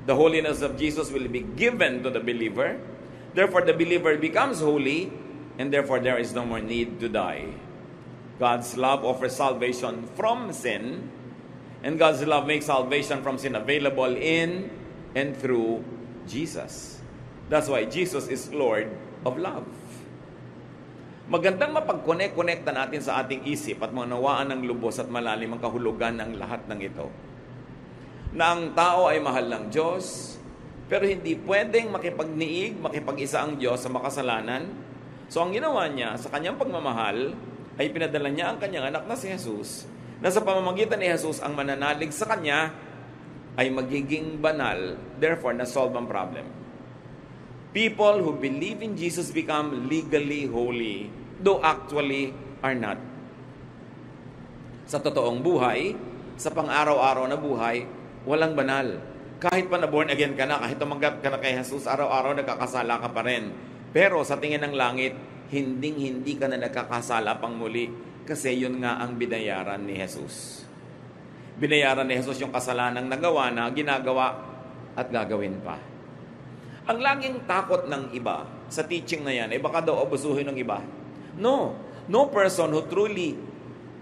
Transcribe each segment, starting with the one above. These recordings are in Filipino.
The holiness of Jesus will be given to the believer. Therefore, the believer becomes holy, and therefore there is no more need to die. God's love offers salvation from sin, and God's love makes salvation from sin available in and through Jesus. That's why Jesus is Lord of love. Magandang mapag-connect-connecta natin sa ating isip at maunawaan ng lubos at malalim ang kahulugan ng lahat ng ito. Na ang tao ay mahal ng Diyos, pero hindi pwedeng makipagniig, makipag-isa ang Diyos sa makasalanan. So ang ginawa niya sa kanyang pagmamahal ay pinadala niya ang kanyang anak na si Jesus, na sa pamamagitan ni Jesus ang mananalig sa kanya ay magiging banal, therefore na-solve ang problem. People who believe in Jesus become legally holy, though actually are not. Sa totoong buhay, sa pang-araw-araw na buhay, walang banal. Kahit pa na-born again ka na, kahit tumanggap ka na kay Jesus, araw-araw nagkakasala ka pa rin. Pero sa tingin ng langit, hindi ka na nagkakasala pang muli kasi yun nga ang binayaran ni Jesus. Binayaran ni Jesus yung kasalanang nagawa na, ginagawa at gagawin pa. Ang laging takot ng iba sa teaching na yan, ay baka daw abusuhin ng iba. No person who truly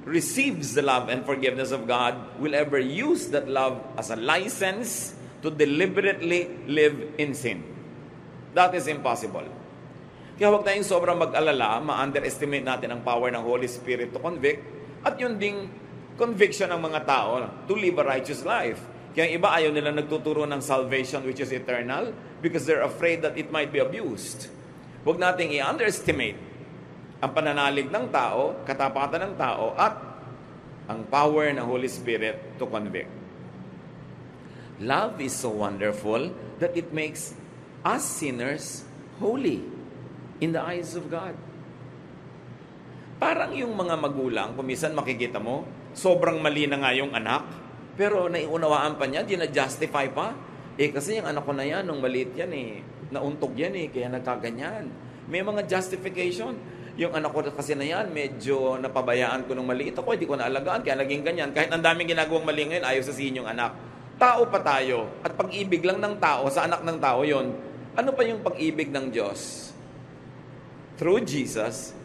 receives the love and forgiveness of God will ever use that love as a license to deliberately live in sin. That is impossible. Kaya huwag tayong sobrang mag-alala, ma-underestimate natin ang power ng Holy Spirit to convict, at yun ding conviction ng mga tao to live a righteous life. Kaya iba ayaw nila nagtuturo ng salvation which is eternal because they're afraid that it might be abused. Huwag nating i-underestimate ang pananalig ng tao, katapatan ng tao, at ang power ng Holy Spirit to convict. Love is so wonderful that it makes us sinners holy in the eyes of God. Parang yung mga magulang, kung minsan makikita mo, sobrang mali na nga yung anak, pero naiunawaan pa niya, dinajustify pa. Kasi yung anak ko na yan, nung maliit yan nauntog yan kaya nagkaganyan. May mga justification. Yung anak ko kasi na yan, medyo napabayaan ko nung maliit ako, hindi ko naalagaan, kaya naging ganyan. Kahit ang daming ginagawang mali ngayon, ayaw sasabihin yung anak. Tao pa tayo, at pag-ibig lang ng tao, sa anak ng tao yon. Ano pa yung pag-ibig ng Diyos? Through Jesus,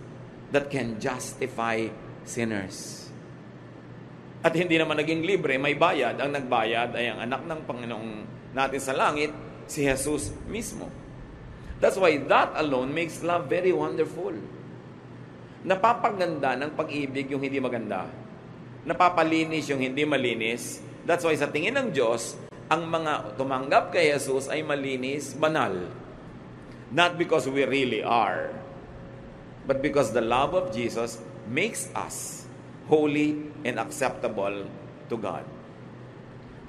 that can justify sinners. At hindi naman naging libre, may bayad. Ang nagbayad ay ang anak ng Panginoong natin sa langit, si Jesus mismo. That's why that alone makes love very wonderful. Napapaganda ng pag-ibig yung hindi maganda. Napapalinis yung hindi malinis. That's why sa tingin ng Diyos, ang mga tumanggap kay Jesus ay malinis, banal. Not because we really are, but because the love of Jesus makes us holy and acceptable to God.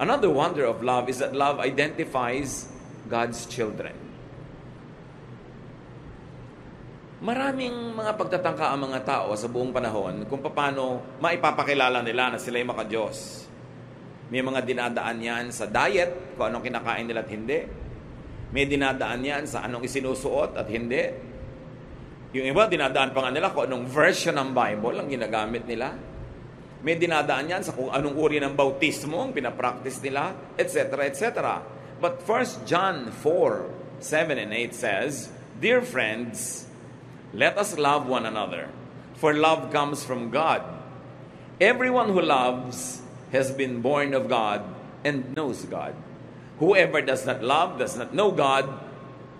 Another wonder of love is that love identifies God's children. Maraming mga pagtatangka ang mga tao sa buong panahon kung paano maipapakilala nila na sila'y maka-Diyos. May mga dinadaan yan sa diet, kung anong kinakain nila at hindi. May dinadaan yan sa anong isinusuot at hindi. Yung iba, dinadaan pa nga nila kung anong version ng Bible ang ginagamit nila. May dinadaan yan sa kung anong uri ng bautismo ang pinapractice nila, etc., etc. But 1 John 4:7 and 8 says, "Dear friends, let us love one another, for love comes from God. Everyone who loves has been born of God and knows God. Whoever does not love does not know God,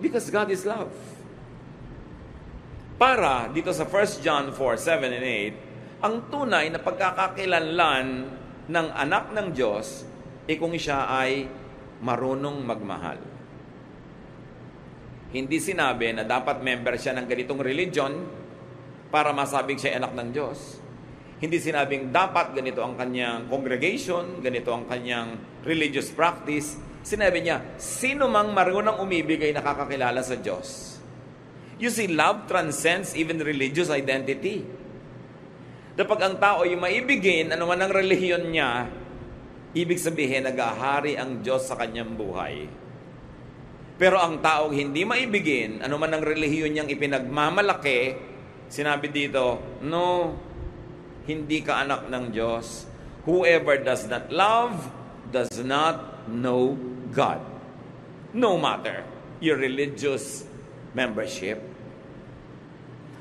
because God is love." Para dito sa 1 John 4:7 and 8, ang tunay na pagkakakilanlan ng anak ng Diyos kung siya ay marunong magmahal. Hindi sinabi na dapat member siya ng ganitong religion para masabing siya ay anak ng Diyos. Hindi sinabing dapat ganito ang kanyang congregation, ganito ang kanyang religious practice. Sinabi niya, sino mang marunong umibig ay nakakakilala sa Diyos. You see, love transcends even religious identity. Kapag ang tao ay maibigin, ano man ang relihiyon niya, ibig sabihin, nag-ahari ang Diyos sa kanyang buhay. Pero ang taong hindi maibigin, ano man ang relihiyon niyang ipinagmamalaki, sinabi dito, no, hindi ka anak ng Diyos. Whoever does not love does not know God, no matter your religious membership.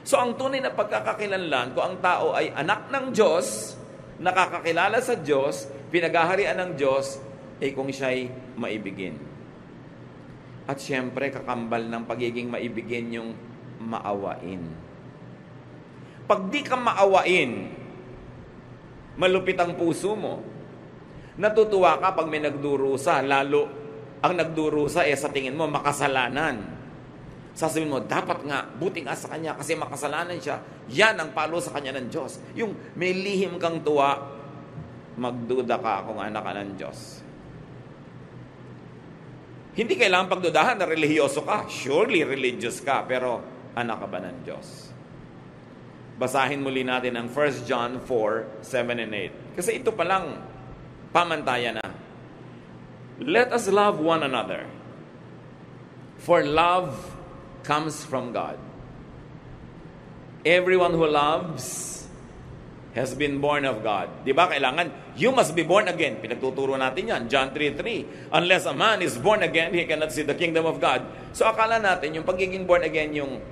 So ang tunay na pagkakakilanlan, kung ang tao ay anak ng Diyos, nakakakilala sa Diyos, pinaghaharian ng Diyos, ay kung siya'y maibigin. At siyempre, kakambal ng pagiging maibigin yung maawain. Pag di ka maawain, malupit ang puso mo. Natutuwa ka pag may nagdurusa, lalo ang nagdurusa sa tingin mo makasalanan. Sasabihin mo, dapat nga, buti nga sa kanya kasi makasalanan siya. Yan ang palo sa kanya ng Diyos. Yung may lihim kang tuwa, magduda ka kung anak ka ng Diyos. Hindi kailangan pagdudahan na relihiyoso ka. Surely religious ka, pero anak ka ba ng Diyos? Basahin muli natin ang 1 John 4, 7 and 8. Kasi ito palang pamantayan na. Let us love one another. For love comes from God. Everyone who loves has been born of God. Di ba? Kailangan, you must be born again. Pinagtuturo natin yan. John 3:3. Unless a man is born again, he cannot see the kingdom of God. So akala natin, yung pagiging born again, yung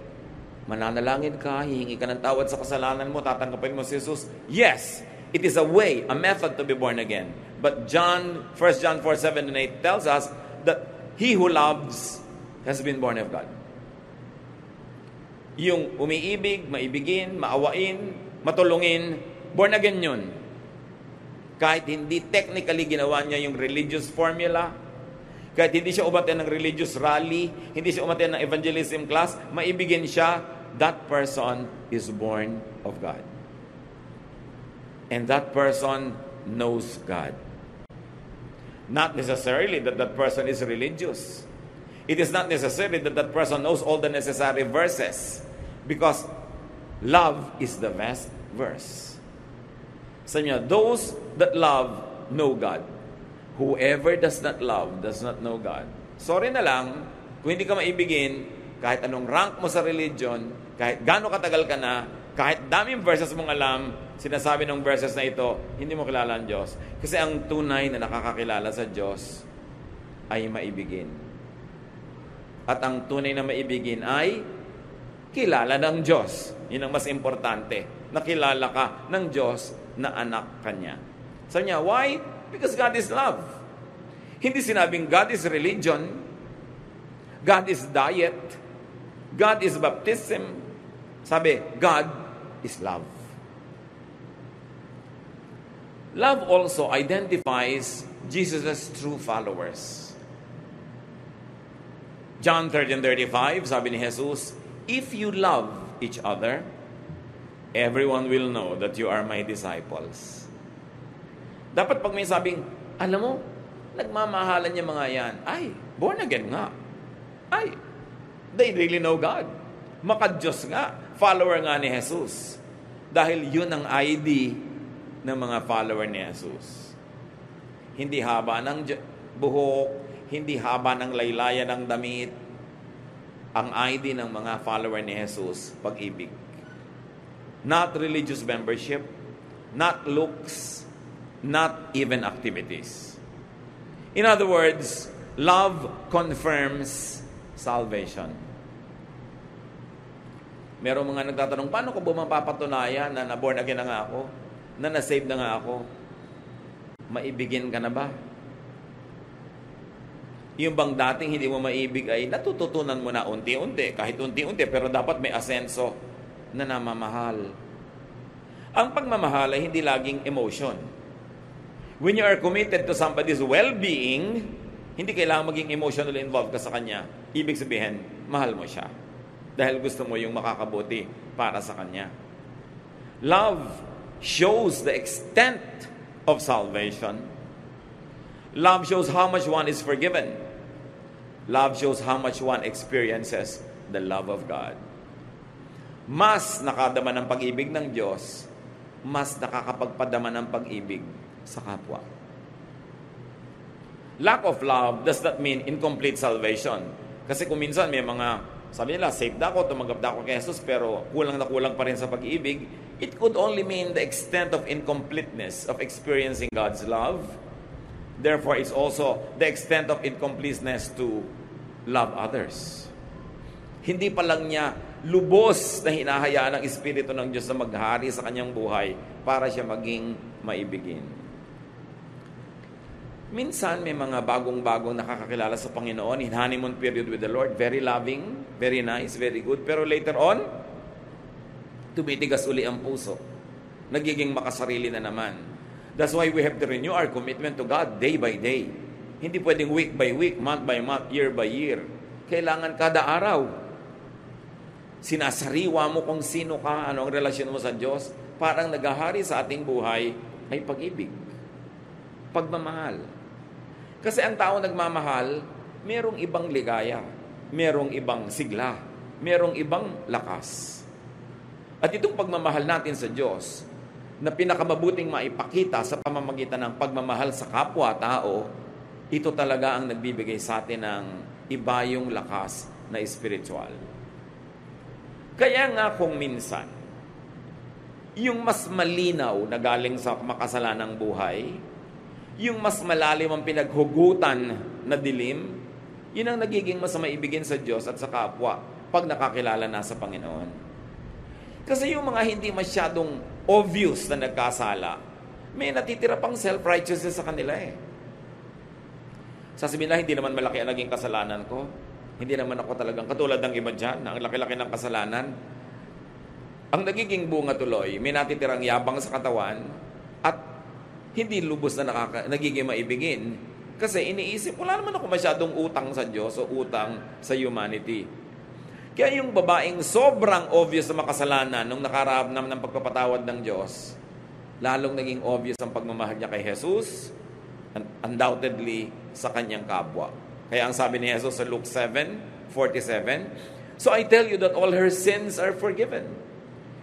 mananalangin ka, hihingi ka ng tawad sa kasalanan mo, tatanggapin mo si Jesus. Yes, it is a way, a method to be born again. But 1 John 4, 7 and 8 tells us that he who loves has been born of God. Yung umiibig, maibigin, maawain, matulungin, born again yun. Kahit hindi technically ginawa niya yung religious formula, kahit hindi siya umaten ng religious rally, hindi siya umaten ng evangelism class, maibigin siya, that person is born of God. And that person knows God. Not necessarily that that person is religious. It is not necessary that that person knows all the necessary verses, because love is the best verse. Sabi niya, those that love know God. Whoever does not love does not know God. Sorry na lang, kung hindi ka maibigin, kahit anong rank mo sa religion, kahit gaano katagal ka na, kahit daming verses mong alam, sinasabi ng verses na ito, hindi mo kilala ang Diyos. Kasi ang tunay na nakakakilala sa Diyos ay maibigin. At ang tunay na maibigin ay kilala ng Diyos. Yun ang mas importante. Nakilala ka ng Diyos na anak kanya. Sabi niya, why? Because God is love. Hindi sinabing God is religion. God is diet. God is baptism. Sabi, God is love. Love also identifies Jesus' true followers. John 13:35, sabi ni Jesus, if you love each other, everyone will know that you are my disciples. Dapat pag may sabing, alam mo, nagmamahalan niya mga yan. Ay, born again nga. Ay, they really know God. Maka-Diyos nga. Follower nga ni Jesus. Dahil yun ang ID ng mga follower ni Jesus. Hindi haba ng buhok, hindi haba ng laylayan ng damit. Ang ID ng mga follower ni Jesus, pag-ibig. Not religious membership, not looks, not even activities. In other words, love confirms salvation. Merong mga nagtatanong, paano ko ba mapapatunayan na na-born again na nga ako? Na na-save na nga ako? Maibigin ka na ba? Yung bang dating hindi mo maibig ay natututunan mo na unti-unti, kahit unti-unti, pero dapat may asenso na namamahal. Ang pagmamahal ay hindi laging emotion. When you are committed to somebody's well-being, hindi kailangan maging emotionally involved ka sa kanya. Ibig sabihin, mahal mo siya. Dahil gusto mo yung makakabuti para sa kanya. Love shows the extent of salvation. Love shows how much one is forgiven. Love shows how much one experiences the love of God. Mas nakadama ng pag-ibig ng Diyos, mas nakakapagpadama ng pag-ibig sa kapwa. Lack of love does not mean incomplete salvation. Kasi kung minsan may mga, sabi nila, saved ako, tumanggap na ako kay Jesus, pero kulang na kulang pa rin sa pag-ibig, it could only mean the extent of incompleteness of experiencing God's love. Therefore, it's also the extent of incompleteness to love others. Hindi pa lang niya lubos na hinahayaan ng Espiritu ng Diyos na maghari sa kanyang buhay para siya maging maibigin. Minsan may mga bagong-bagong nakakakilala sa Panginoon in honeymoon period with the Lord. Very loving, very nice, very good. Pero later on, tumitigas uli ang puso. Nagiging makasarili na naman. That's why we have to renew our commitment to God day by day. Hindi pwedeng week by week, month by month, year by year. Kailangan kada araw. Sinasariwa mo kung sino ka, ano ang relasyon mo sa Diyos. Parang naghahari sa ating buhay ay pag-ibig. Pagmamahal. Kasi ang tao nagmamahal, merong ibang ligaya, merong ibang sigla, merong ibang lakas. At itong pagmamahal natin sa Diyos, na pinakamabuting maipakita sa pamamagitan ng pagmamahal sa kapwa-tao, ito talaga ang nagbibigay sa atin ng iba yung lakas na espiritual. Kaya nga kung minsan, yung mas malinaw na galing sa makasalanang buhay, yung mas malalim ang pinaghugutan na dilim, yun ang nagiging mas maibigin sa Diyos at sa kapwa pag nakakilala na sa Panginoon. Kasi yung mga hindi masyadong obvious na nagkasala, may natitira pang self-righteousness sa kanila eh. Sasabihin na, hindi naman malaki ang naging kasalanan ko. Hindi naman ako talagang katulad ng iba dyan, na ang laki-laki ng kasalanan. Ang nagiging bunga tuloy, may natitirang yabang sa katawan at hindi lubos na nagiging maibigin. Kasi iniisip, wala naman ako masyadong utang sa Diyos o utang sa humanity. Kaya yung babaeng sobrang obvious na makasalanan nung nakaramdam ng pagpapatawad ng Diyos, lalong naging obvious ang pagmamahal niya kay Jesus, undoubtedly sa kanyang kapwa. Kaya ang sabi ni Jesus sa Luke 7:47, "So I tell you that all her sins are forgiven.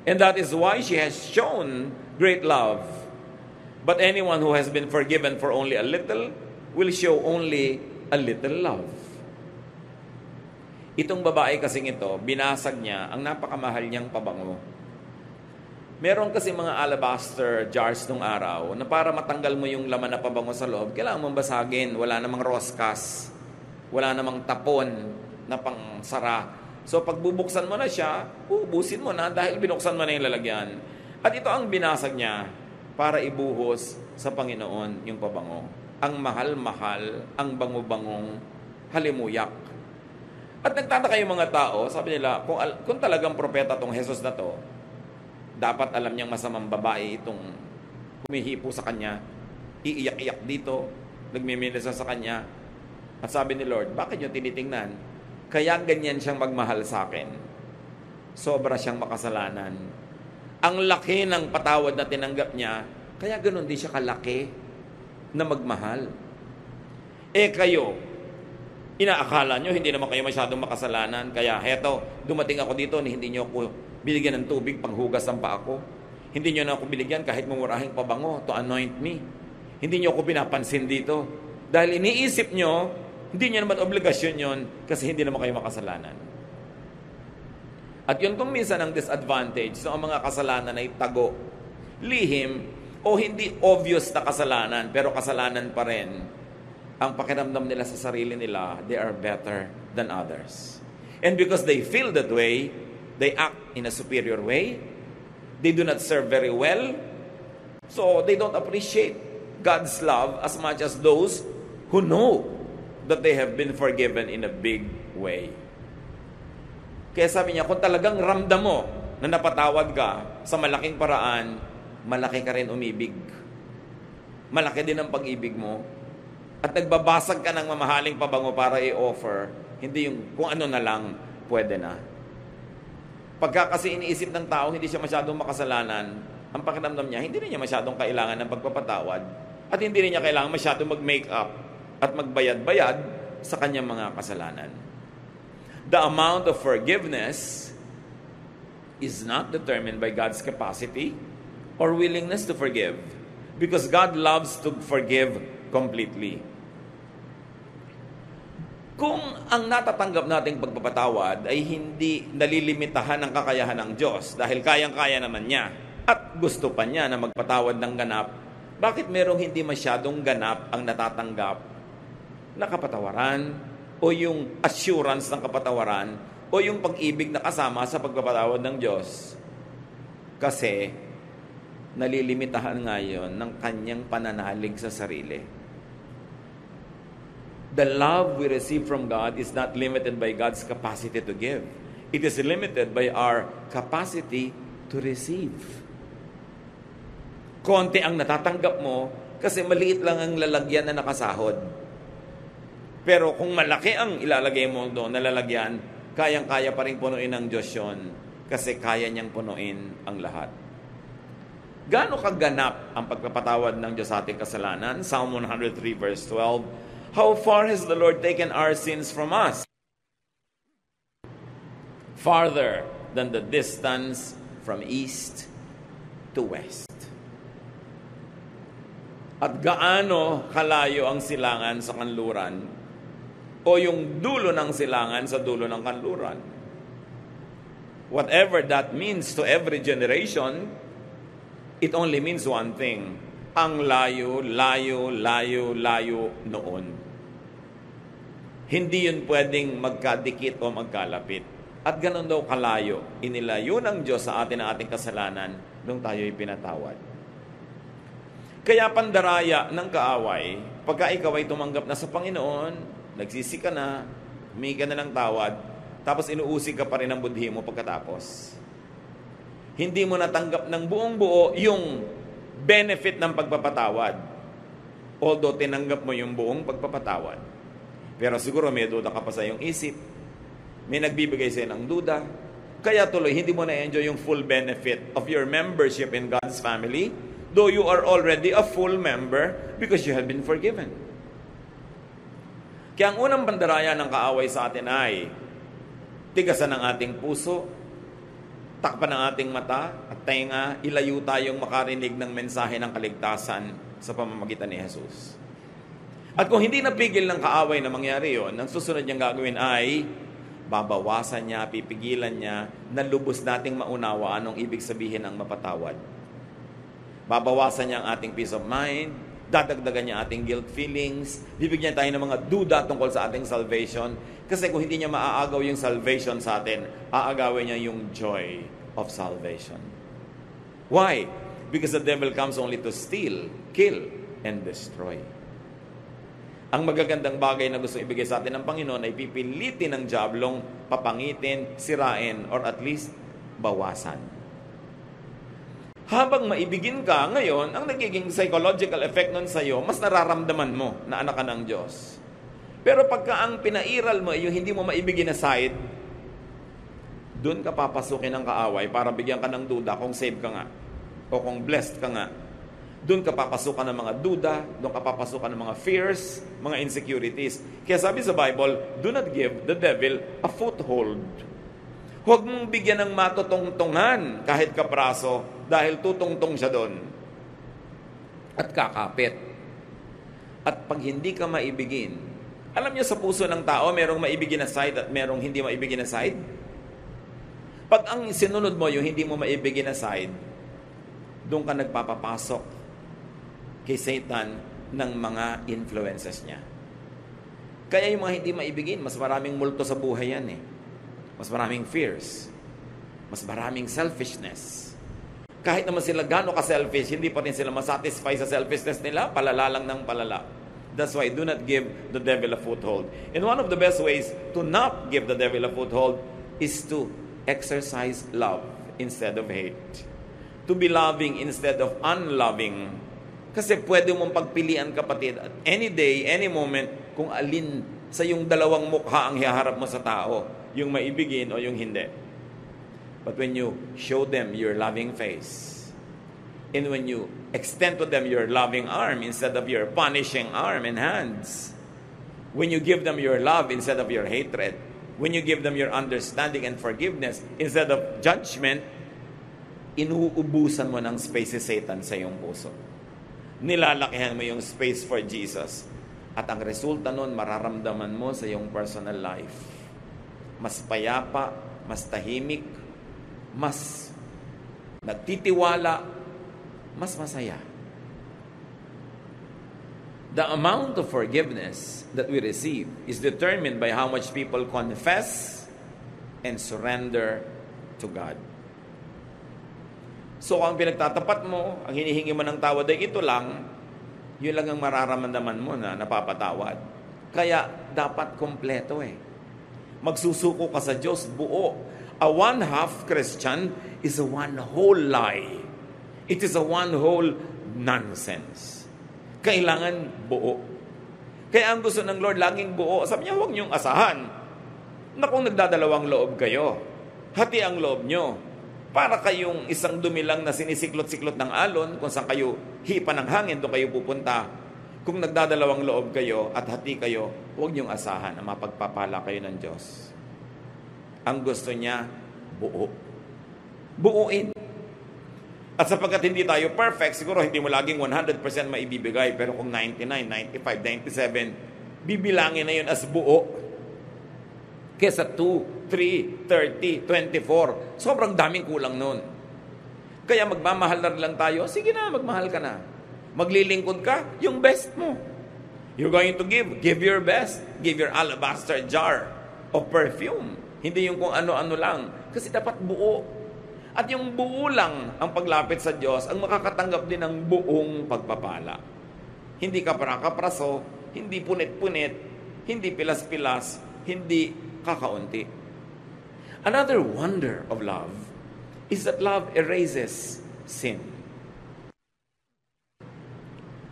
And that is why she has shown great love. But anyone who has been forgiven for only a little will show only a little love." Itong babae kasing ito, binasag niya ang napakamahal niyang pabango. Meron kasi mga alabaster jars nung araw na para matanggal mo yung laman na pabango sa loob, kailangan mong basagin. Wala namang roskas. Wala namang tapon na pangsara. So pag bubuksan mo na siya, ubusin mo na dahil binuksan mo na yung lalagyan. At ito ang binasag niya para ibuhos sa Panginoon yung pabango. Ang mahal-mahal, ang bango-bangong halimuyak. At nagtataka yung mga tao, sabi nila, kung talagang propeta tong Jesus na to, dapat alam niyang masamang babae itong humihipo sa kanya, iiyak-iyak dito, nagmiminisa sa kanya. At sabi ni Lord, bakit niyo tinitingnan? Kaya ganyan siyang magmahal sa akin. Sobra siyang makasalanan. Ang laki ng patawad na tinanggap niya, kaya ganun din siya kalaki na magmahal. Kayo, inaakala nyo, hindi naman kayo masyadong makasalanan. Kaya heto, dumating ako dito, hindi nyo ako binigyan ng tubig panghugas ng paa ko. Hindi nyo na ako binigyan kahit mumurahing pabango to anoint me. Hindi nyo ako pinapansin dito. Dahil iniisip nyo, hindi nyo naman obligasyon yon kasi hindi naman kayo makasalanan. At yun kung minsan ang disadvantage, so ang mga kasalanan ay tago, lihim, o hindi obvious na kasalanan, pero kasalanan pa rin. Ang pakiramdam nila sa sarili nila, they are better than others. And because they feel that way, they act in a superior way. They do not serve very well. So they don't appreciate God's love as much as those who know that they have been forgiven in a big way. Kaya sabi niya, kung talagang ramdam mo na napatawad ka sa malaking paraan, malaki ka rin umibig. Malaki din ang pag-ibig mo. At nagbabasag ka ng mamahaling pabango para i-offer, hindi yung kung ano na lang, pwede na. Pagka kasi iniisip ng tao, hindi siya masyadong makasalanan, ang pakiramdam niya, hindi rin niya masyadong kailangan ng pagpapatawad, at hindi rin niya kailangan masyadong mag-make up at magbayad-bayad sa kanyang mga kasalanan. The amount of forgiveness is not determined by God's capacity or willingness to forgive, because God loves to forgive completely. Kung ang natatanggap nating pagpapatawad ay hindi nalilimitahan ng kakayahan ng Diyos dahil kayang-kaya naman niya at gusto pa niya na magpatawad ng ganap, bakit merong hindi masyadong ganap ang natatanggap na kapatawaran, o yung assurance ng kapatawaran o yung pag-ibig na kasama sa pagpapatawad ng Diyos. Kasi nalilimitahan ngayon ng kanyang pananalig sa sarili. The love we receive from God is not limited by God's capacity to give. It is limited by our capacity to receive. Konti ang natatanggap mo kasi maliit lang ang lalagyan na nakasahod. Pero kung malaki ang ilalagay mo doon na lalagyan, kayang-kaya pa rin punuin ng Diyos yun kasi kaya niyang punuin ang lahat. Gaano kaganap ang pagpapatawad ng Diyos sa ating kasalanan? Psalm 103 verse 12, how far has the Lord taken our sins from us? Farther than the distance from east to west. At gaano kalayo ang silangan sa kanluran o yung dulo ng silangan sa dulo ng kanluran. Whatever that means to every generation, it only means one thing. Ang layo, layo, layo, layo noon. Hindi yun pwedeng magkadikit o magkalapit. At ganun daw kalayo, inilayo ng Diyos sa atin ang ating kasalanan nung tayo'y pinatawad. Kaya pandaraya ng kaaway, pagka ikaw ay tumanggap na sa Panginoon, nagsisi ka na, humingi ka na ng tawad, tapos inuusig ka pa rin ang budhi mo pagkatapos. Hindi mo natanggap ng buong buo yung benefit ng pagpapatawad. Although tinanggap mo yung buong pagpapatawad. Pero siguro may duda ka pa sa iyong isip, may nagbibigay sa'yo ng duda, kaya tuloy hindi mo na-enjoy yung full benefit of your membership in God's family, though you are already a full member because you have been forgiven. Kaya ang unang pandaraya ng kaaway sa atin ay tigasan ng ating puso, takpan ng ating mata at tenga, ilayo tayong makarinig ng mensahe ng kaligtasan sa pamamagitan ni Jesus. At kung hindi napigil ng kaaway na mangyari yon, ang susunod niyang gagawin ay babawasan niya, pipigilan niya na lubos nating maunawa anong ibig sabihin ng mapatawad. Babawasan niya ang ating peace of mind, dadagdagan niya ating guilt feelings, bibigyan tayo ng mga duda tungkol sa ating salvation. Kasi kung hindi niya maaagaw yung salvation sa atin, aagawin niya yung joy of salvation. Why? Because the devil comes only to steal, kill, and destroy. Ang magagandang bagay na gusto ibigay sa atin ng Panginoon ay pipilitin ng diablong papangitin, sirain, or at least bawasan. Habang maibigin ka ngayon, ang nagiging psychological effect nun sa'yo, mas nararamdaman mo na anak ka ng Diyos. Pero pagka ang pinairal mo, yung hindi mo maibigin na side, doon ka papasukin ng kaaway para bigyan ka ng duda kung save ka nga o kung blessed ka nga. Doon ka papasukan ng mga duda, doon ka papasukan ng mga fears, mga insecurities. Kaya sabi sa Bible, do not give the devil a foothold. Huwag mong bigyan ng matutungtungan kahit kapraso dahil tutungtong siya doon. At kakapit. At pag hindi ka maibigin, alam niyo sa puso ng tao, merong maibigin na side at merong hindi maibigin na side. Pag ang sinunod mo yung hindi mo maibigin na side, doon ka nagpapapasok kay Satan ng mga influences niya. Kaya yung mga hindi maibigin, mas maraming multo sa buhay yan eh. Mas maraming fears. Mas maraming selfishness. Kahit naman sila gano'n ka-selfish, hindi pa rin sila masatisfy sa selfishness nila, palala lang ng palala. That's why do not give the devil a foothold. And one of the best ways to not give the devil a foothold is to exercise love instead of hate. To be loving instead of unloving. Kasi pwede mong pagpilian, kapatid, at any day, any moment, kung alin sa yung dalawang mukha ang hiharap mo sa tao, yung maibigin o yung hindi. But when you show them your loving face, and when you extend to them your loving arm instead of your punishing arm and hands, when you give them your love instead of your hatred, when you give them your understanding and forgiveness instead of judgment, inuubusan mo ng space si Satan sa iyong puso. Nilalakihan mo yung space for Jesus. At ang resulta nun, mararamdaman mo sa iyong personal life. Mas payapa, mas tahimik, mas nagtitiwala, mas masaya. The amount of forgiveness that we receive is determined by how much people confess and surrender to God. So ang pinagtatapat mo, ang hinihingi mo ng tawad ay ito lang, yun lang ang mararamdaman mo na napapatawad. Kaya dapat kompleto Magsusuko ka sa Diyos buo. A one-half Christian is a one whole lie. It is a one whole nonsense. Kailangan buo. Kaya ang gusto ng Lord laging buo. Sabi niya, huwag niyong asahan na kung nagdadalawang loob kayo, hati ang loob niyo. Para kayong isang dumilang na sinisiklot-siklot ng alon, kung saan kayo hipa ng hangin, doon kayo pupunta. Kung nagdadalawang loob kayo at hati kayo, huwag niyong asahan na mapagpapala kayo ng Diyos. Ang gusto niya, buo. Buuin. At sapagkat hindi tayo perfect, siguro hindi mo laging 100% maibibigay, pero kung 99, 95, 97, bibilangin na yun as buo. Kesa 2, 3, 30, 24, sobrang daming kulang nun. Kaya magmamahal na lang tayo, sige na, magmahal ka na. Maglilingkod ka, yung best mo. You're going to give your best. Give your alabaster jar of perfume. Hindi yung kung ano-ano lang. Kasi dapat buo. At yung buo lang ang paglapit sa Diyos, ang makakatanggap din ng buong pagpapala. Hindi ka para-kapraso, hindi punit-punit, hindi pilas-pilas, hindi kakaunti. Another wonder of love is that love erases sin.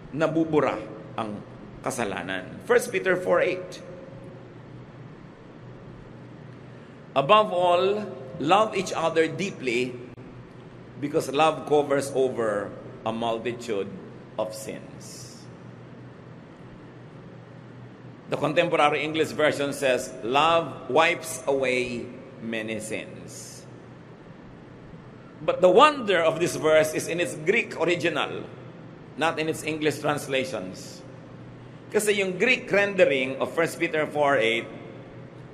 Nabubura ang kasalanan. 1 Peter 4:8. Above all, love each other deeply because love covers over a multitude of sins. The contemporary English version says, love wipes away many sins. But the wonder of this verse is in its Greek original, not in its English translations. Kasi yung Greek rendering of 1 Peter 4:8,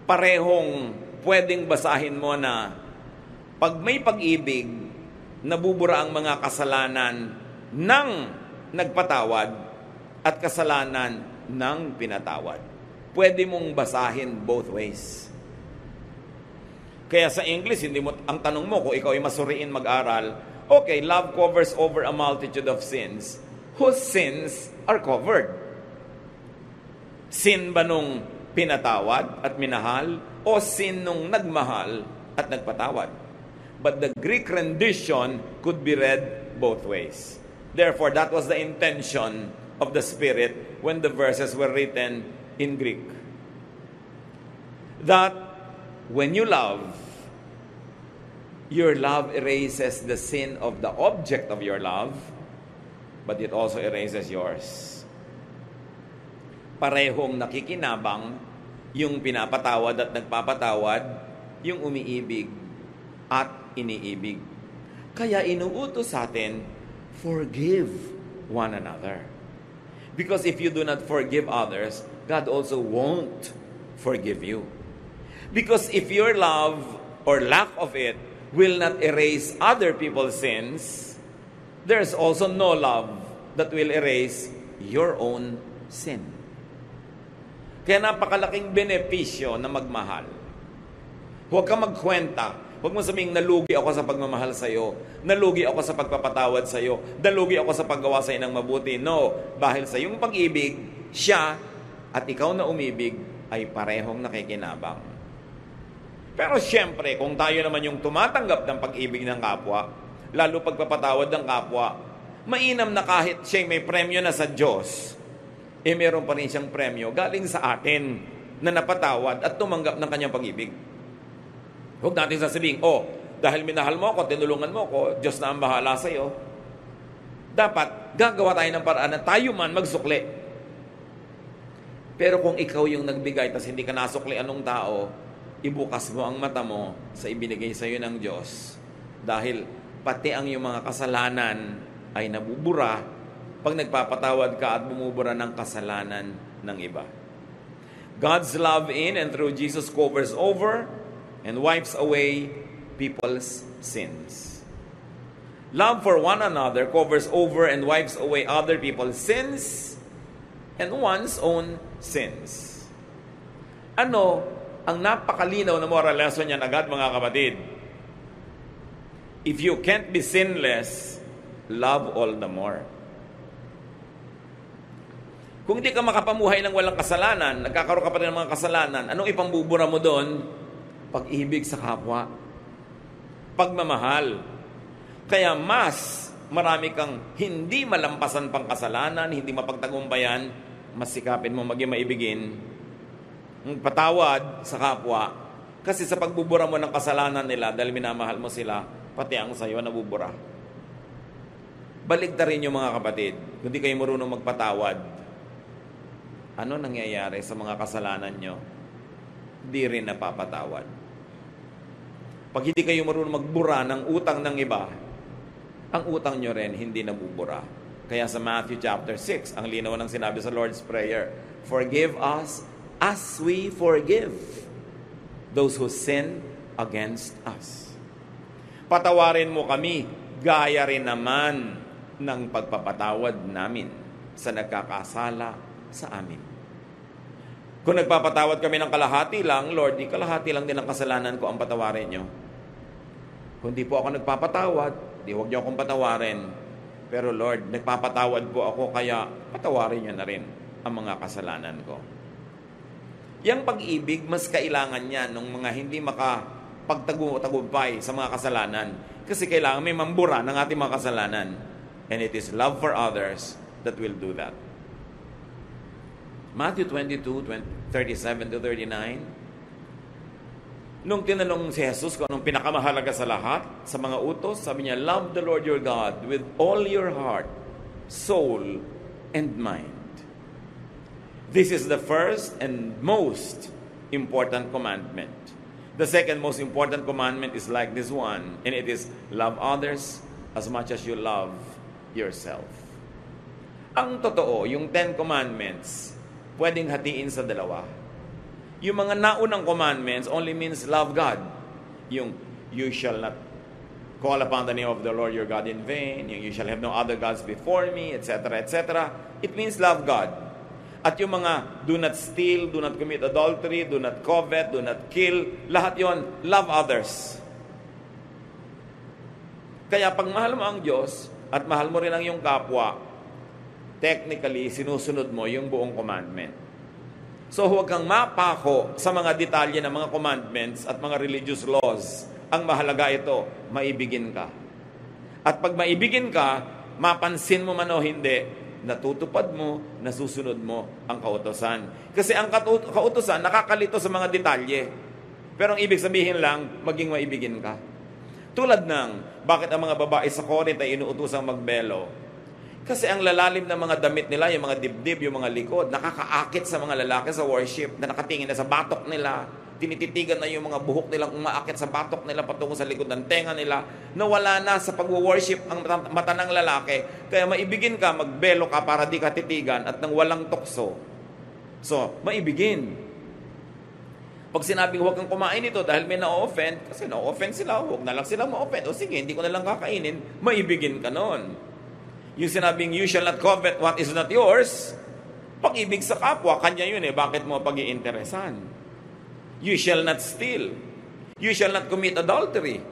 parehong pwedeng basahin mo na pag may pag-ibig, nabubura ang mga kasalanan ng nagpatawad at kasalanan ng pinatawad. Pwede mong basahin both ways. Kaya sa English, hindi mo, ang tanong mo kung ikaw ay masuriin mag-aral, okay, love covers over a multitude of sins. Whose sins are covered? Sin ba nung pinatawad at minahal o sin nung nagmahal at nagpatawad? But the Greek rendition could be read both ways. Therefore, that was the intention of the Spirit when the verses were written in Greek. That when you love, your love erases the sin of the object of your love, but it also erases yours. Parehong nakikinabang yung pinapatawad at nagpapatawad, yung umiibig at iniibig. Kaya inuutos sa atin, forgive one another. Because if you do not forgive others, God also won't forgive you. Because if your love or lack of it will not erase other people's sins, there's also no love that will erase your own sin. Kaya napakalaking benepisyo na magmahal. Huwag ka magkwenta. Huwag mo sabihing, nalugi ako sa pagmamahal sa'yo. Nalugi ako sa pagpapatawad sa'yo. Nalugi ako sa paggawa sa'yo ng mabuti. No, dahil sa iyong pag-ibig, siya at ikaw na umibig ay parehong nakikinabang. Pero siyempre, kung tayo naman yung tumatanggap ng pag-ibig ng kapwa, lalo pagpapatawad ng kapwa, mainam na kahit siya may premyo na sa Diyos, meron pa rin siyang premyo galing sa atin na napatawad at tumanggap ng kanyang pag-ibig. Huwag natin sasabihin, dahil minahal mo ako, tinulungan mo ako, Diyos na ang bahala sa iyo. Dapat, gagawa tayo ng paraan na tayo man magsukli. Pero kung ikaw yung nagbigay, tas hindi ka nasukli anong tao, ibukas mo ang mata mo sa ibinigay sa iyo ng Diyos. Dahil pati ang iyong mga kasalanan ay nabubura pag nagpapatawad ka at bumubura ng kasalanan ng iba. God's love in and through Jesus covers over and wipes away people's sins. Love for one another covers over and wipes away other people's sins and one's own sins. Ano ang napakalinaw na moral lesson yan agad, mga kapatid? If you can't be sinless, love all the more. Kung di ka makapamuhay ng walang kasalanan, nagkakaroon ka pa rin ng mga kasalanan, anong ipambubura mo doon? Pag-ibig sa kapwa. Pagmamahal. Kaya mas marami kang hindi malampasan pang kasalanan, hindi mapagtagumpayan, mas sikapin mo maging maibigin, patawad sa kapwa. Kasi sa pagbubura mo ng kasalanan nila, dahil minamahal mo sila, pati ang sayo nabubura. Baligtarin niyo, mga kapatid, kung di kayo marunong magpatawad, ano nangyayari sa mga kasalanan nyo? Di rin napapatawad. Pag hindi kayo marunong magbura ng utang ng iba, ang utang nyo rin hindi nabubura. Kaya sa Matthew chapter 6, ang linaw ng sinabi sa Lord's Prayer, forgive us as we forgive those who sin against us. Patawarin mo kami, gaya rin naman ng pagpapatawad namin sa nagkakasala sa amin. Kung nagpapatawad kami ng kalahati lang, Lord, di kalahati lang din ang kasalanan ko ang patawarin nyo. Kung di po ako nagpapatawad, di huwag nyo akong patawarin. Pero Lord, nagpapatawad po ako, kaya patawarin nyo na rin ang mga kasalanan ko. Yang pag-ibig, mas kailangan niya ng mga hindi makapagtagumpay sa mga kasalanan. Kasi kailangan may mambura ng ating mga kasalanan. And it is love for others that will do that. Matthew 22:37-39. Nung tinanong si Jesus kung anong pinakamahalaga sa lahat, sa mga utos, sabi niya, love the Lord your God with all your heart, soul, and mind. This is the first and most important commandment. The second most important commandment is like this one, and it is love others as much as you love yourself. Ang totoo, yung 10 commandments, pwedeng hatiin sa dalawa. Yung mga naunang commandments only means love God. Yung you shall not call upon the name of the Lord your God in vain, yung you shall have no other gods before me, etc., etc. It means love God. At yung mga do not steal, do not commit adultery, do not covet, do not kill, lahat yon love others. Kaya pag mahal mo ang Diyos at mahal mo rin ang iyong kapwa, technically, sinusunod mo yung buong commandment. So huwag kang mapako sa mga detalye ng mga commandments at mga religious laws. Ang mahalaga ito, maibigin ka. At pag maibigin ka, mapansin mo man o hindi, natutupad mo, nasusunod mo ang kautusan. Kasi ang kautusan, nakakalito sa mga detalye. Pero ang ibig sabihin lang, maging maibigin ka. Tulad ng, bakit ang mga babae sa Corinth ay inuutosang magbelo? Kasi ang lalalim ng mga damit nila, yung mga dibdib, yung mga likod, nakakaakit sa mga lalaki sa worship, na nakatingin na sa batok nila, tinititigan na yung mga buhok nilang umaakit sa batok nila patungo sa likod ng tenga nila, na wala na sa pag-worship ang mata ng lalaki. Kaya maibigin ka, magbelo ka para di ka titigan at nang walang tukso. So, maibigin. Pag sinabing huwag kang kumain ito dahil may na-offend, kasi na-offend sila, huwag na lang sila ma-offend. O sige, hindi ko na lang kakainin, maibigin ka nun. Yung sinabing, you shall not covet what is not yours, pag-ibig sa kapwa, kanya yun bakit mo pag-iinteresan? You shall not steal. You shall not commit adultery.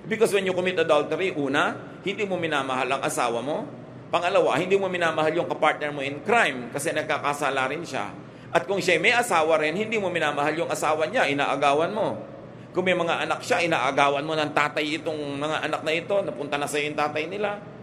Because when you commit adultery, una, hindi mo minamahal ang asawa mo. Pangalawa, hindi mo minamahal yung kapartner mo in crime kasi nagkakasala rin siya. At kung siya may asawa rin, hindi mo minamahal yung asawa niya, inaagawan mo. Kung may mga anak siya, inaagawan mo ng tatay itong mga anak na ito, napunta na sa yung tatay nila.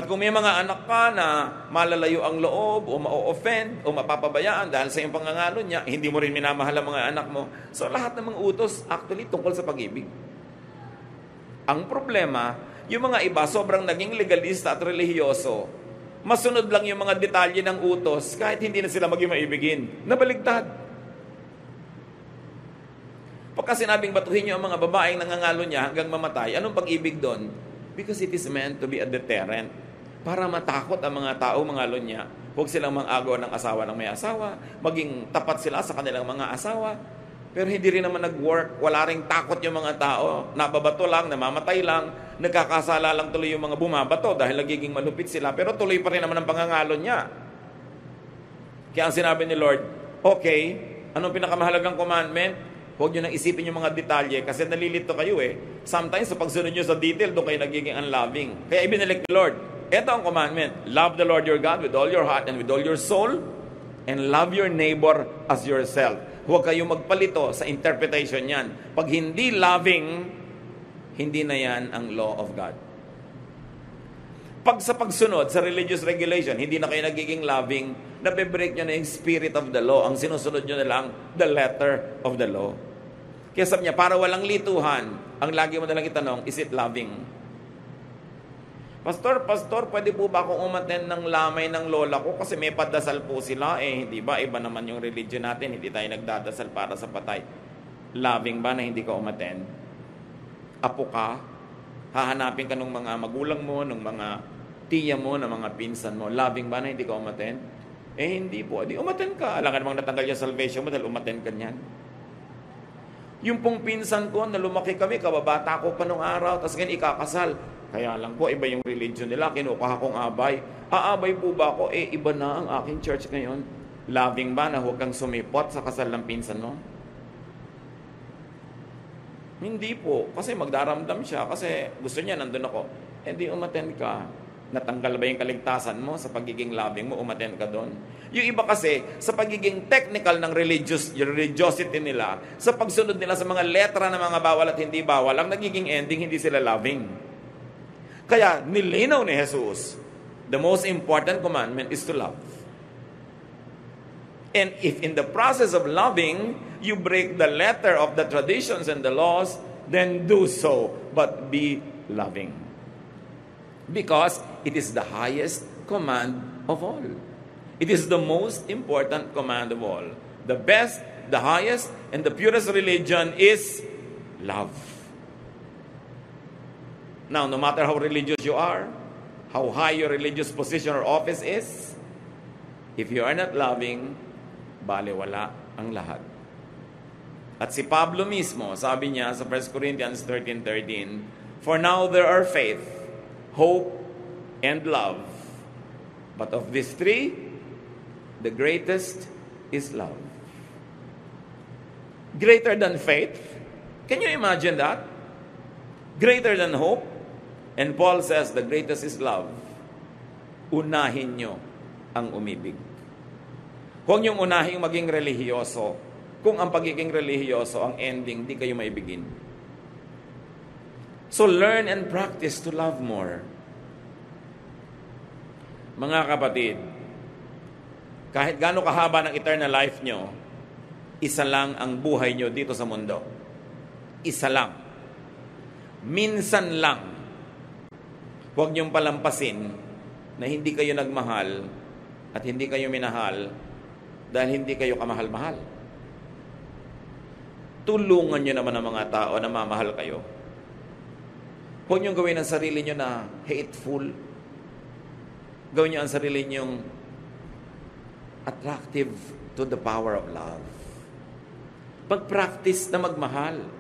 At kung may mga anak ka na malalayo ang loob o ma-offend o mapapabayaan dahil sa iyong pangangalo niya, hindi mo rin minamahal ang mga anak mo. So lahat ng mga utos actually tungkol sa pag-ibig. Ang problema, yung mga iba sobrang naging legalista at relihiyoso. Masunod lang yung mga detalye ng utos kahit hindi na sila maging maibigin. Nabaligtad. Pagka sinabing batuhin niyo ang mga babaeng nangangalo niya hanggang mamatay, anong pag-ibig doon? Because it is meant to be a deterrent. Para matakot ang mga tao, mangalo niya. Huwag silang mang-agaw ng asawa ng may asawa. Maging tapat sila sa kanilang mga asawa. Pero hindi rin naman nag-work. Wala ring takot yung mga tao. Nababato lang, namamatay lang. Nagkakasala lang tuloy yung mga bumabato dahil nagiging malupit sila. Pero tuloy pa rin naman ang pangangalo niya. Kaya ang sinabi ni Lord, okay, anong pinakamahalagang commandment? Huwag nyo nang isipin yung mga detalye kasi nalilito kayo eh. Sometimes sa pagsunod nyo sa detail, doon kayo nagiging unloving. Kaya ibinalik ni Lord, ito ang commandment, love the Lord your God with all your heart and with all your soul, and love your neighbor as yourself. Huwag kayong magpalito sa interpretation yan. Pag hindi loving, hindi na yan ang law of God. Pag sa pagsunod sa religious regulation, hindi na kayo nagiging loving, nabe-break nyo na yung spirit of the law. Ang sinusunod nyo na lang, the letter of the law. Kaya sabi niya, para walang lituhan, ang lagi mo na lang itanong, is it loving? Pastor, pwede po ba akong umattend ng lamay ng lola ko? Kasi may padasal po sila. Hindi ba? Iba naman yung religion natin. Hindi tayo nagdadasal para sa patay. Loving ba na hindi ka umattend? Apo ka? Hahanapin ka ng mga magulang mo, ng mga tiya mo, ng mga pinsan mo. Loving ba na hindi ka umattend? Hindi po. Di umattend ka. Alam ka namang natanggal yung salvation mo dahil umattend ka niyan. Yung pong pinsan ko, na lumaki kami, kababata ko pa nung araw, tapos ganyan ikakasal. Kaya lang po, iba yung religion nila, kinukuha kong abay. Aabay po ba ako? Iba na ang aking church ngayon. Loving ba na huwag kang sumipot sa kasal ng pinsan mo? Hindi po. Kasi magdaramdam siya. Kasi gusto niya, nandun ako. Di umattend ka. Natanggal ba yung kaligtasan mo sa pagiging loving mo? Umattend ka doon. Yung iba kasi, sa pagiging technical ng religiosity nila, sa pagsunod nila sa mga letra ng mga bawal at hindi bawal, ang nagiging ending, hindi sila loving. Kaya, nilinaw ni Jesus, the most important commandment is to love. And if in the process of loving, you break the letter of the traditions and the laws, then do so, but be loving. Because it is the highest command of all. It is the most important command of all. The best, the highest, and the purest religion is love. Now, no matter how religious you are, how high your religious position or office is, if you are not loving, balewala ang lahat. At si Pablo mismo, sabi niya sa 1 Corinthians 13:13, for now there are faith, hope, and love. But of these three, the greatest is love. Greater than faith? Can you imagine that? Greater than hope? And Paul says, the greatest is love. Unahin nyo ang umibig. Huwag niyong unahing maging relihiyoso. Kung ang pagiging relihiyoso, ang ending, di kayo maibigin. So learn and practice to love more. Mga kapatid, kahit gaano kahaba ng eternal life nyo, isa lang ang buhay nyo dito sa mundo. Isa lang. Minsan lang. Huwag niyong palampasin na hindi kayo nagmahal at hindi kayo minahal dahil hindi kayo kamahal-mahal. Tulungan niyo naman ang mga tao na mamahal kayo. Huwag niyong gawin ang sarili niyo na hateful. Gawin niyo ang sarili niyong attractive to the power of love. Pag-practice na magmahal.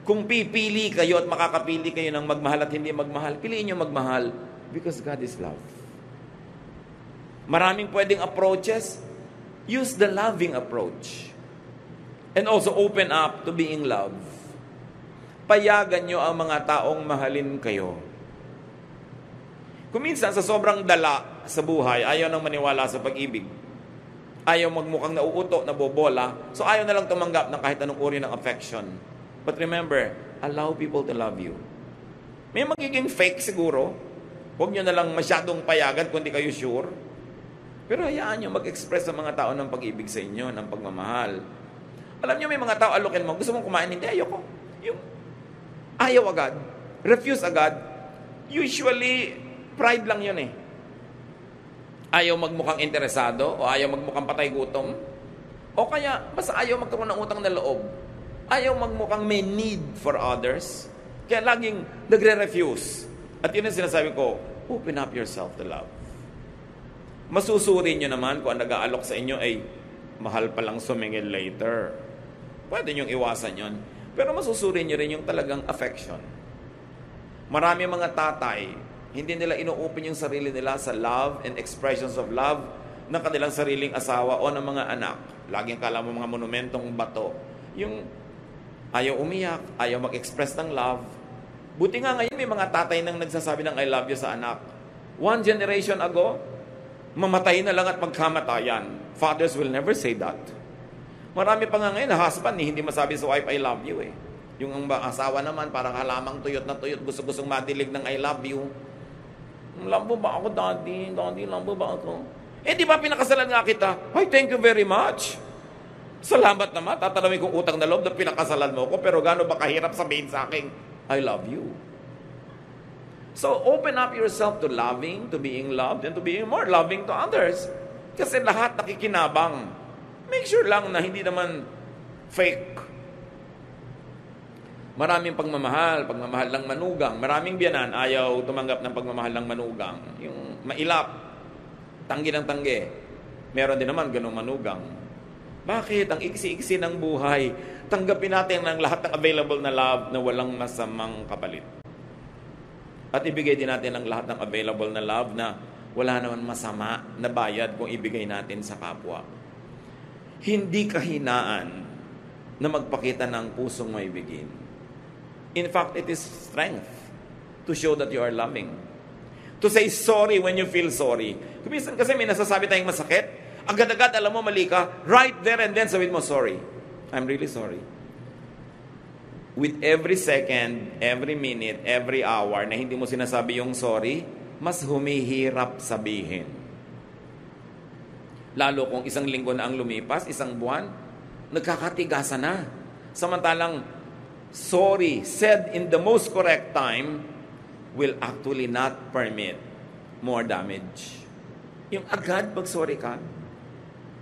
Kung pipili kayo at makakapili kayo ng magmahal at hindi magmahal, piliin niyo magmahal because God is love. Maraming pwedeng approaches. Use the loving approach. And also open up to being loved. Payagan nyo ang mga taong mahalin kayo. Kung minsan sa sobrang dala sa buhay, ayaw nang maniwala sa pag-ibig. Ayaw magmukhang nauuto, nabobola. So ayaw na lang tumanggap ng kahit anong uri ng affection. But remember, allow people to love you. May magiging fake siguro. Huwag nyo na lang masyadong payagan kung di kayo sure. Pero hayaan nyo mag-express sa mga tao ng pag-ibig sa inyo, ng pagmamahal. Alam nyo, may mga tao alokin mo, gusto mong kumain, hindi, ayoko. Yung ayaw agad, refuse agad, usually, pride lang yun eh. Ayaw magmukhang interesado, o ayaw magmukhang patay gutom, o kaya, basta ayaw magkaroon ng utang na loob. Ayaw magmukhang may need for others, kaya laging nagre-refuse. At yun ang sinasabi ko, open up yourself to love. Masusuri nyo naman kung ang nag-aalok sa inyo ay mahal palang sumingil later. Pwede nyong iwasan yon. Pero masusuri nyo rin yung talagang affection. Marami mga tatay, hindi nila ino-open yung sarili nila sa love and expressions of love ng kanilang sariling asawa o ng mga anak. Laging kala mo mga monumentong bato. Yung ayaw umiyak, ayaw mag-express ng love. Buti nga ngayon may mga tatay nang nagsasabi ng I love you sa anak. One generation ago, mamatay na lang at magkamatayan. Fathers will never say that. Marami pa nga ngayon, husband, hindi masabi sa wife, I love you eh. Yung ang asawa naman, parang halamang tuyot na tuyot, gusto-gustong madilig ng I love you. Love mo ba ako, daddy? Daddy, love mo ba ako? Eh, di ba pinakasalan nga kita? Ay, thank you very much. Salamat naman. Tatanawin kong utang na loob na pinakasalan mo ko, pero gano'n ba kahirap sabihin sa akin, I love you. So, open up yourself to loving, to being loved, and to being more loving to others. Kasi lahat nakikinabang. Make sure lang na hindi naman fake. Maraming pagmamahal lang manugang. Maraming biyanan, ayaw tumanggap ng pagmamahal lang manugang. Yung mailap, tanggi ng tanggi. Meron din naman ganung manugang. Bakit? Ang iksi-iksi ng buhay. Tanggapin natin ang lahat ng available na love na walang masamang kapalit. At ibigay din natin ang lahat ng available na love na wala naman masama na bayad kung ibigay natin sa kapwa. Hindi kahinaan na magpakita ng pusong may bigin. In fact, it is strength to show that you are loving. To say sorry when you feel sorry. Kuminsan kasi may nasasabi tayong masakit, agad-agad alam mo mali ka, right there and then sabihin mo, sorry. I'm really sorry. With every second, every minute, every hour na hindi mo sinasabi yung sorry, mas humihirap sabihin. Lalo kung isang linggo na ang lumipas, isang buwan, nagkakatigasan na. Samantalang, sorry said in the most correct time will actually not permit more damage. Yung agad pag sorry ka,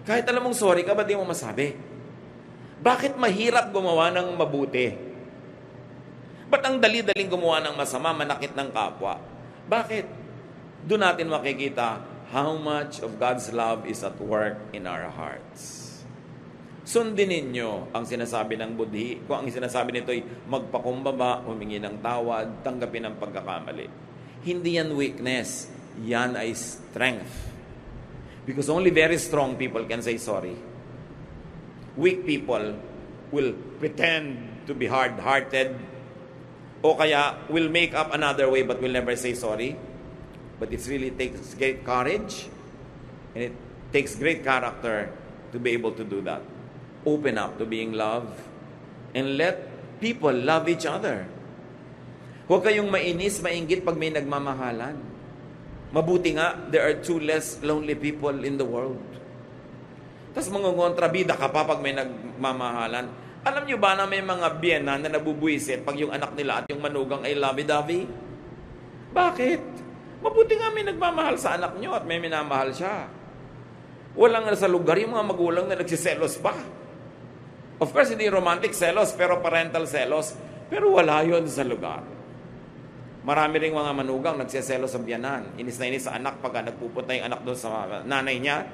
kahit alam mong sorry ka, ba't di mo masabi? Bakit mahirap gumawa ng mabuti? Ba't ang dali-daling gumawa ng masama, manakit ng kapwa? Bakit? Doon natin makikita how much of God's love is at work in our hearts. Sundin ninyo ang sinasabi ng budhi. Kung ang sinasabi nito ay magpakumbaba, humingi ng tawad, tanggapin ang pagkakamali. Hindi yan weakness. Yan ay strength. Because only very strong people can say sorry. Weak people will pretend to be hard-hearted o kaya will make up another way but will never say sorry. But it really takes great courage and it takes great character to be able to do that. Open up to being loved and let people love each other. Huwag kayong mainis, mainggit pag may nagmamahalan. Mabuti nga, there are 2 less lonely people in the world. Tapos mga kontrabida ka pa pag may nagmamahalan. Alam nyo ba na may mga biyena na nabubuisit pag yung anak nila at yung manugang ay lovey-dovey? Bakit? Mabuti nga may nagmamahal sa anak nyo at may minamahal siya. Walang sa lugar yung mga magulang na nagsiselos pa. Of course, hindi romantic selos, pero parental selos. Pero wala yon sa lugar. Marami ring mga manugang nagsiselos sa biyanan. Inis na inis sa anak pagka nagpupunta yung anak doon sa nanay niya.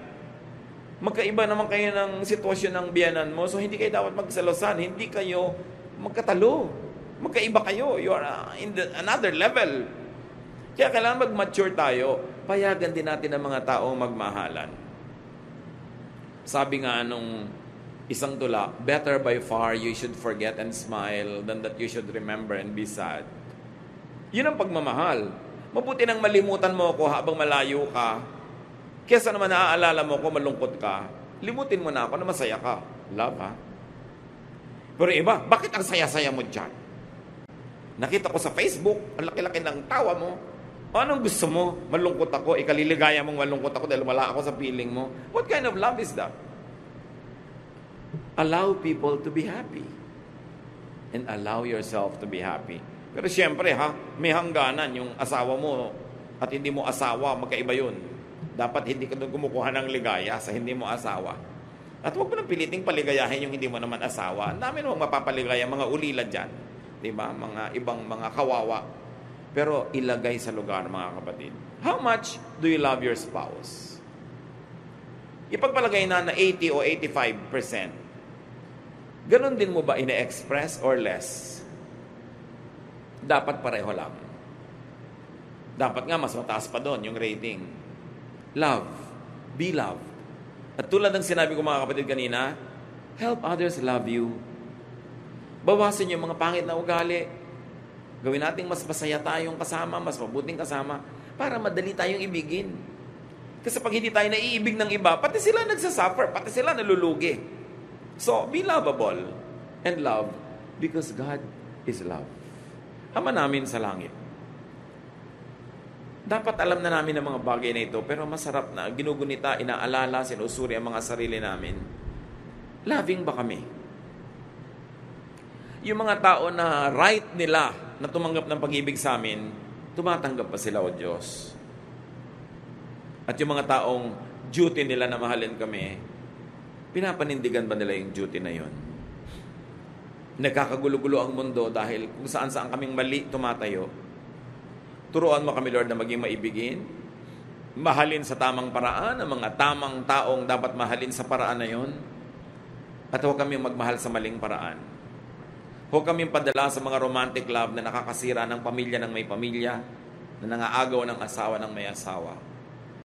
Magkaiba naman kayo ng sitwasyon ng biyanan mo, so hindi kayo dapat magselosan. Hindi kayo magkatalo. Magkaiba kayo. You are in another level. Kaya kailangan mag-mature tayo. Payagan din natin ang mga tao magmahalan. Sabi nga nung isang tula, better by far you should forget and smile than that you should remember and be sad. Yun ang pagmamahal. Mabuti nang malimutan mo ako habang malayo ka. Kesa naman naaalala mo ko, malungkot ka. Limutin mo na ako na masaya ka. Love, ha? Pero iba, bakit ang saya-saya mo dyan? Nakita ko sa Facebook, ang laki-laki ng tawa mo. O anong gusto mo? Malungkot ako, ikaliligaya mong malungkot ako dahil wala ako sa feeling mo. What kind of love is that? Allow people to be happy. And allow yourself to be happy. Pero siyempre may hangganan yung asawa mo at hindi mo asawa, magkaiba yun. Dapat hindi ka doon kumukuha ng ligaya sa hindi mo asawa. At huwag mo nang piliting paligayahin yung hindi mo naman asawa. Ang dami namang mapapaligaya, mga ulila dyan. Diba? Mga ibang mga kawawa. Pero ilagay sa lugar, mga kapatid. How much do you love your spouse? Ipagpalagay na 80 o 85%. Ganon din mo ba ine-express or less? Dapat pareho lang. Dapat nga mas mataas pa doon yung rating. Love. Be loved. At tulad ng sinabi ko mga kapatid kanina, help others love you. Bawasan yung mga pangit na ugali. Gawin natin mas masaya tayong kasama, mas mabuting kasama, para madali tayong ibigin. Kasi pag hindi tayo naiibig ng iba, pati sila nagsasuffer, pati sila nalulugi. So, be lovable and love because God is love. Ama namin sa langit. Dapat alam na namin ang mga bagay na ito, pero masarap na ginugunita, inaalala, sinusuri ang mga sarili namin. Loving ba kami? Yung mga tao na right nila na tumanggap ng pag-ibig sa amin, tumatanggap pa sila o Diyos. At yung mga taong duty nila na mahalin kami, pinapanindigan ba nila yung duty na yon? Nagkakagulo-gulo ang mundo dahil kung saan-saan kaming mali tumatayo. Turuan mo kami, Lord, na maging maibigin, mahalin sa tamang paraan, ang mga tamang taong dapat mahalin sa paraan na yon, at huwag kami magmahal sa maling paraan. Huwag kaming padala sa mga romantic love na nakakasira ng pamilya ng may pamilya, na nangaagaw ng asawa ng may asawa.